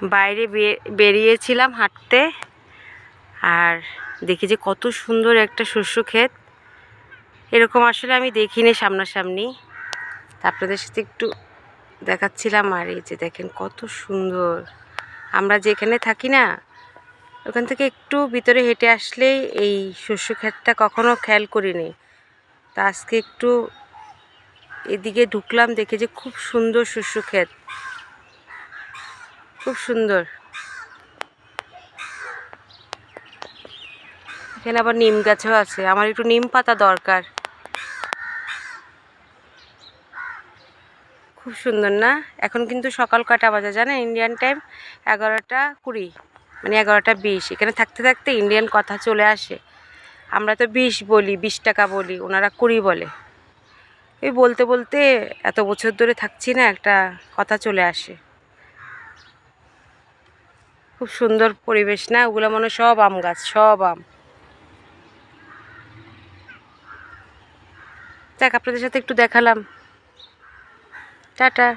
বাইরে বেরিয়েছিলাম হাঁটতে, আর দেখি যে কত সুন্দর একটা শস্য ক্ষেত। এরকম আসলে আমি দেখিনি সামনাসামনি, তা আপনাদের সাথে একটু দেখাচ্ছিলাম। আর এই যে দেখেন কত সুন্দর। আমরা যেখানে থাকি না, ওখান থেকে একটু ভিতরে হেঁটে আসলেই এই শস্য ক্ষেতটা কখনো খেয়াল করিনি। তা আজকে একটু এদিকে ঢুকলাম, দেখে যে খুব সুন্দর শস্য ক্ষেত, খুব সুন্দর। এখানে আবার নিম গাছও আছে, আমার একটু নিম পাতা দরকার। খুব সুন্দর না? এখন কিন্তু সকাল কটা বাজে জানেন? ইন্ডিয়ান টাইম 11টা 20, মানে 11টা 20। এখানে থাকতে থাকতে ইন্ডিয়ান কথা চলে আসে। আমরা তো 20 বলি, 20 টাকা বলি, ওনারা 20 বলে। এই বলতে বলতে এত বছর ধরে থাকছি না, একটা কথা চলে আসে। খুব সুন্দর পরিবেশ না? ওগুলো মনে হয় সব আম গাছ, সব আম। যাক, আপনাদের সাথে একটু দেখালাম। টাটা।